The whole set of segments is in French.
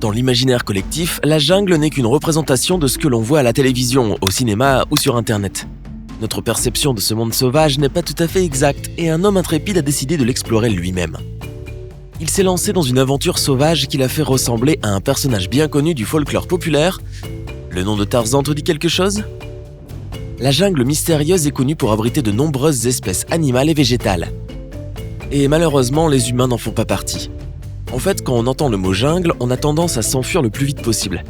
Dans l'imaginaire collectif, la jungle n'est qu'une représentation de ce que l'on voit à la télévision, au cinéma ou sur Internet. Notre perception de ce monde sauvage n'est pas tout à fait exacte et un homme intrépide a décidé de l'explorer lui-même. Il s'est lancé dans une aventure sauvage qui l'a fait ressembler à un personnage bien connu du folklore populaire. Le nom de Tarzan te dit quelque chose ? La jungle mystérieuse est connue pour abriter de nombreuses espèces animales et végétales. Et malheureusement, les humains n'en font pas partie. En fait, quand on entend le mot jungle, on a tendance à s'enfuir le plus vite possible.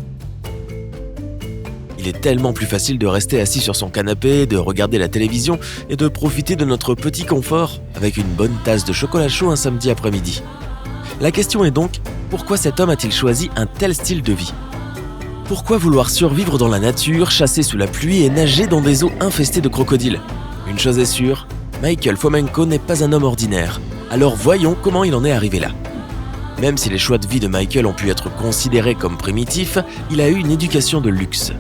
Il est tellement plus facile de rester assis sur son canapé, de regarder la télévision et de profiter de notre petit confort avec une bonne tasse de chocolat chaud un samedi après-midi. La question est donc, pourquoi cet homme a-t-il choisi un tel style de vie ? Pourquoi vouloir survivre dans la nature, chasser sous la pluie et nager dans des eaux infestées de crocodiles ? Une chose est sûre, Michael Fomenko n'est pas un homme ordinaire. Alors voyons comment il en est arrivé là. Même si les choix de vie de Michael ont pu être considérés comme primitifs, il a eu une éducation de luxe.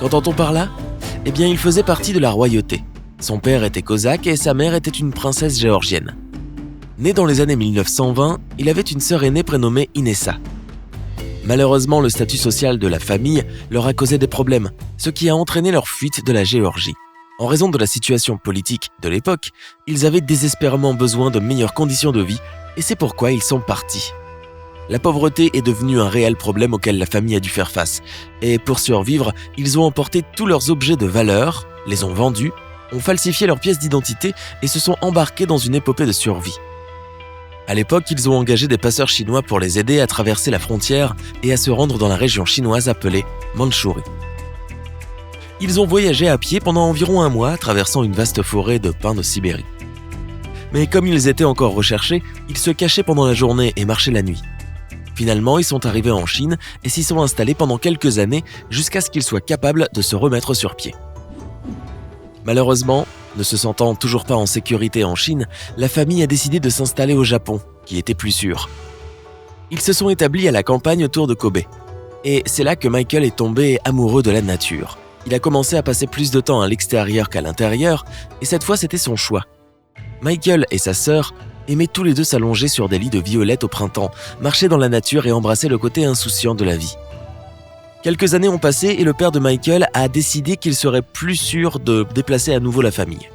Qu'entend-on par là ? Eh bien, il faisait partie de la royauté. Son père était cosaque et sa mère était une princesse géorgienne. Né dans les années 1920, il avait une sœur aînée prénommée Inessa. Malheureusement, le statut social de la famille leur a causé des problèmes, ce qui a entraîné leur fuite de la Géorgie. En raison de la situation politique de l'époque, ils avaient désespérément besoin de meilleures conditions de vie et c'est pourquoi ils sont partis. La pauvreté est devenue un réel problème auquel la famille a dû faire face. Et pour survivre, ils ont emporté tous leurs objets de valeur, les ont vendus, ont falsifié leurs pièces d'identité et se sont embarqués dans une épopée de survie. À l'époque, ils ont engagé des passeurs chinois pour les aider à traverser la frontière et à se rendre dans la région chinoise appelée Mandchourie. Ils ont voyagé à pied pendant environ un mois, traversant une vaste forêt de pins de Sibérie. Mais comme ils étaient encore recherchés, ils se cachaient pendant la journée et marchaient la nuit. Finalement, ils sont arrivés en Chine et s'y sont installés pendant quelques années jusqu'à ce qu'ils soient capables de se remettre sur pied. Malheureusement, ne se sentant toujours pas en sécurité en Chine, la famille a décidé de s'installer au Japon, qui était plus sûr. Ils se sont établis à la campagne autour de Kobe. Et c'est là que Michael est tombé amoureux de la nature. Il a commencé à passer plus de temps à l'extérieur qu'à l'intérieur, et cette fois c'était son choix. Michael et sa sœur aimaient tous les deux s'allonger sur des lits de violettes au printemps, marcher dans la nature et embrasser le côté insouciant de la vie. Quelques années ont passé et le père de Michael a décidé qu'il serait plus sûr de déplacer à nouveau la famille.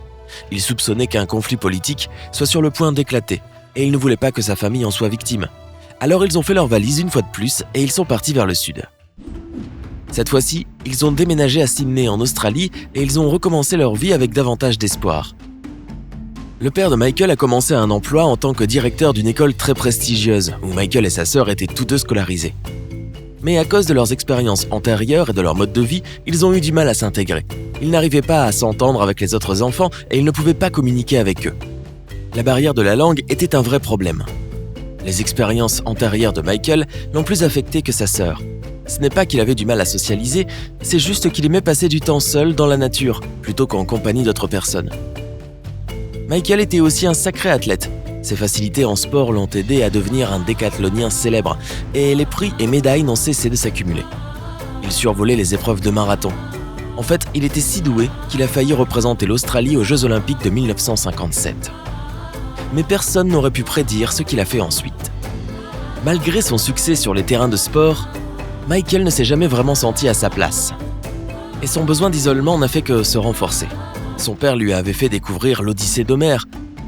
Il soupçonnait qu'un conflit politique soit sur le point d'éclater et il ne voulait pas que sa famille en soit victime. Alors ils ont fait leur valise une fois de plus et ils sont partis vers le sud. Cette fois-ci, ils ont déménagé à Sydney en Australie et ils ont recommencé leur vie avec davantage d'espoir. Le père de Michael a commencé un emploi en tant que directeur d'une école très prestigieuse, où Michael et sa sœur étaient tous deux scolarisés. Mais à cause de leurs expériences antérieures et de leur mode de vie, ils ont eu du mal à s'intégrer. Ils n'arrivaient pas à s'entendre avec les autres enfants et ils ne pouvaient pas communiquer avec eux. La barrière de la langue était un vrai problème. Les expériences antérieures de Michael l'ont plus affecté que sa sœur. Ce n'est pas qu'il avait du mal à socialiser, c'est juste qu'il aimait passer du temps seul dans la nature, plutôt qu'en compagnie d'autres personnes. Michael était aussi un sacré athlète. Ses facilités en sport l'ont aidé à devenir un décathlonien célèbre et les prix et médailles n'ont cessé de s'accumuler. Il survolait les épreuves de marathon. En fait, il était si doué qu'il a failli représenter l'Australie aux Jeux Olympiques de 1957. Mais personne n'aurait pu prédire ce qu'il a fait ensuite. Malgré son succès sur les terrains de sport, Michael ne s'est jamais vraiment senti à sa place. Et son besoin d'isolement n'a fait que se renforcer. Son père lui avait fait découvrir l'Odyssée d'Homère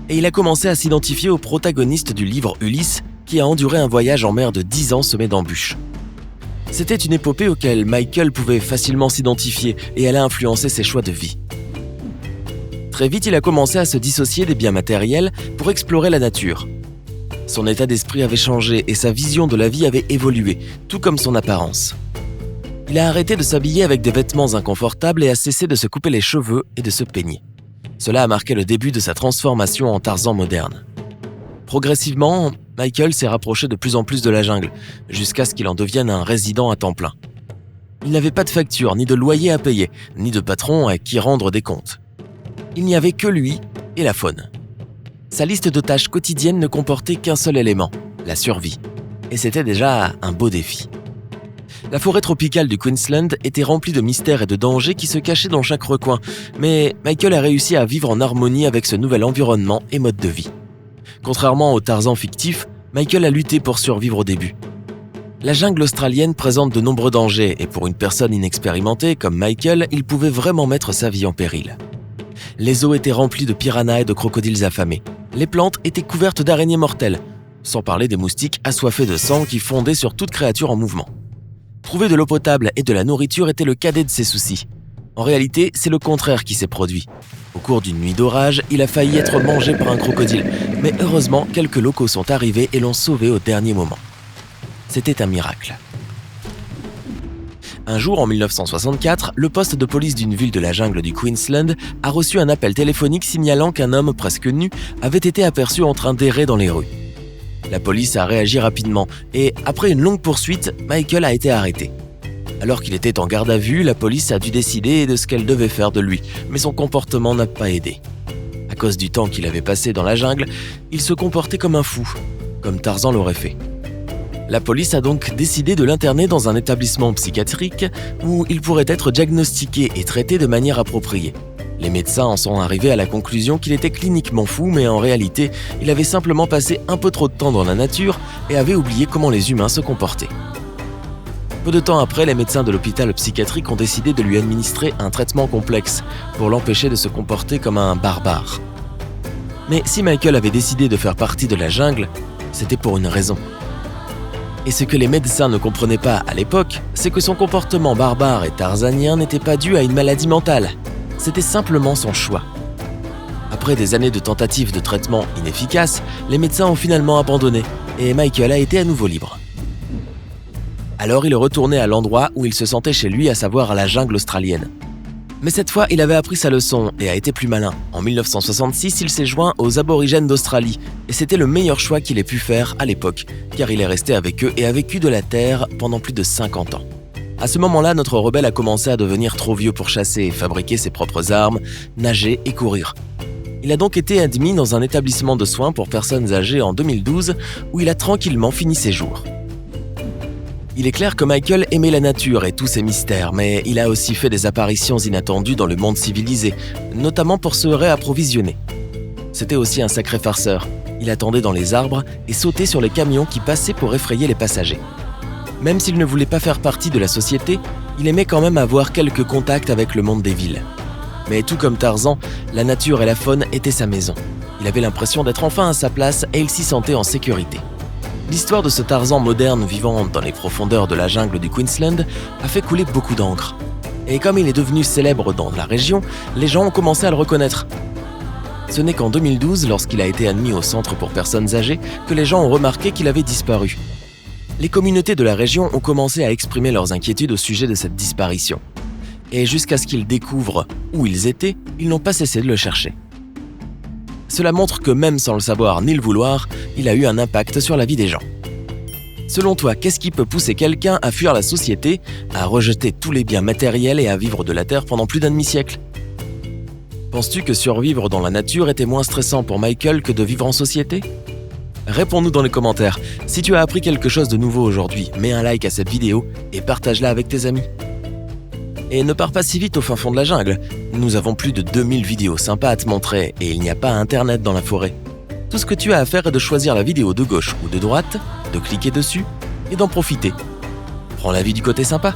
et il a commencé à s'identifier au protagoniste du livre Ulysse qui a enduré un voyage en mer de 10 ans semé d'embûches. C'était une épopée auquel Michael pouvait facilement s'identifier et elle a influencé ses choix de vie. Très vite, il a commencé à se dissocier des biens matériels pour explorer la nature. Son état d'esprit avait changé et sa vision de la vie avait évolué, tout comme son apparence. Il a arrêté de s'habiller avec des vêtements inconfortables et a cessé de se couper les cheveux et de se peigner. Cela a marqué le début de sa transformation en Tarzan moderne. Progressivement, Michael s'est rapproché de plus en plus de la jungle, jusqu'à ce qu'il en devienne un résident à temps plein. Il n'avait pas de facture, ni de loyer à payer, ni de patron à qui rendre des comptes. Il n'y avait que lui et la faune. Sa liste de tâches quotidiennes ne comportait qu'un seul élément, la survie. Et c'était déjà un beau défi. La forêt tropicale du Queensland était remplie de mystères et de dangers qui se cachaient dans chaque recoin, mais Michael a réussi à vivre en harmonie avec ce nouvel environnement et mode de vie. Contrairement au Tarzan fictif, Michael a lutté pour survivre au début. La jungle australienne présente de nombreux dangers et pour une personne inexpérimentée comme Michael, il pouvait vraiment mettre sa vie en péril. Les eaux étaient remplies de piranhas et de crocodiles affamés. Les plantes étaient couvertes d'araignées mortelles, sans parler des moustiques assoiffés de sang qui fondaient sur toute créature en mouvement. Trouver de l'eau potable et de la nourriture était le cadet de ses soucis. En réalité, c'est le contraire qui s'est produit. Au cours d'une nuit d'orage, il a failli être mangé par un crocodile, mais heureusement, quelques locaux sont arrivés et l'ont sauvé au dernier moment. C'était un miracle. Un jour, en 1964, le poste de police d'une ville de la jungle du Queensland a reçu un appel téléphonique signalant qu'un homme presque nu avait été aperçu en train d'errer dans les rues. La police a réagi rapidement et, après une longue poursuite, Michael a été arrêté. Alors qu'il était en garde à vue, la police a dû décider de ce qu'elle devait faire de lui, mais son comportement n'a pas aidé. À cause du temps qu'il avait passé dans la jungle, il se comportait comme un fou, comme Tarzan l'aurait fait. La police a donc décidé de l'interner dans un établissement psychiatrique où il pourrait être diagnostiqué et traité de manière appropriée. Les médecins en sont arrivés à la conclusion qu'il était cliniquement fou, mais en réalité, il avait simplement passé un peu trop de temps dans la nature et avait oublié comment les humains se comportaient. Peu de temps après, les médecins de l'hôpital psychiatrique ont décidé de lui administrer un traitement complexe pour l'empêcher de se comporter comme un barbare. Mais si Michael avait décidé de faire partie de la jungle, c'était pour une raison. Et ce que les médecins ne comprenaient pas à l'époque, c'est que son comportement barbare et tarzanien n'était pas dû à une maladie mentale. C'était simplement son choix. Après des années de tentatives de traitement inefficaces, les médecins ont finalement abandonné et Michael a été à nouveau libre. Alors il est retourné à l'endroit où il se sentait chez lui, à savoir la jungle australienne. Mais cette fois, il avait appris sa leçon et a été plus malin. En 1966, il s'est joint aux aborigènes d'Australie et c'était le meilleur choix qu'il ait pu faire à l'époque, car il est resté avec eux et a vécu de la terre pendant plus de 50 ans. À ce moment-là, notre rebelle a commencé à devenir trop vieux pour chasser et fabriquer ses propres armes, nager et courir. Il a donc été admis dans un établissement de soins pour personnes âgées en 2012, où il a tranquillement fini ses jours. Il est clair que Michael aimait la nature et tous ses mystères, mais il a aussi fait des apparitions inattendues dans le monde civilisé, notamment pour se réapprovisionner. C'était aussi un sacré farceur. Il attendait dans les arbres et sautait sur les camions qui passaient pour effrayer les passagers. Même s'il ne voulait pas faire partie de la société, il aimait quand même avoir quelques contacts avec le monde des villes. Mais tout comme Tarzan, la nature et la faune étaient sa maison. Il avait l'impression d'être enfin à sa place et il s'y sentait en sécurité. L'histoire de ce Tarzan moderne vivant dans les profondeurs de la jungle du Queensland a fait couler beaucoup d'encre. Et comme il est devenu célèbre dans la région, les gens ont commencé à le reconnaître. Ce n'est qu'en 2012, lorsqu'il a été admis au centre pour personnes âgées, que les gens ont remarqué qu'il avait disparu. Les communautés de la région ont commencé à exprimer leurs inquiétudes au sujet de cette disparition. Et jusqu'à ce qu'ils découvrent où ils étaient, ils n'ont pas cessé de le chercher. Cela montre que même sans le savoir ni le vouloir, il a eu un impact sur la vie des gens. Selon toi, qu'est-ce qui peut pousser quelqu'un à fuir la société, à rejeter tous les biens matériels et à vivre de la terre pendant plus d'un demi-siècle ? Penses-tu que survivre dans la nature était moins stressant pour Michael que de vivre en société ? Réponds-nous dans les commentaires. Si tu as appris quelque chose de nouveau aujourd'hui, mets un like à cette vidéo et partage-la avec tes amis. Et ne pars pas si vite au fin fond de la jungle. Nous avons plus de 2000 vidéos sympas à te montrer et il n'y a pas internet dans la forêt. Tout ce que tu as à faire est de choisir la vidéo de gauche ou de droite, de cliquer dessus et d'en profiter. Prends la vie du côté sympa.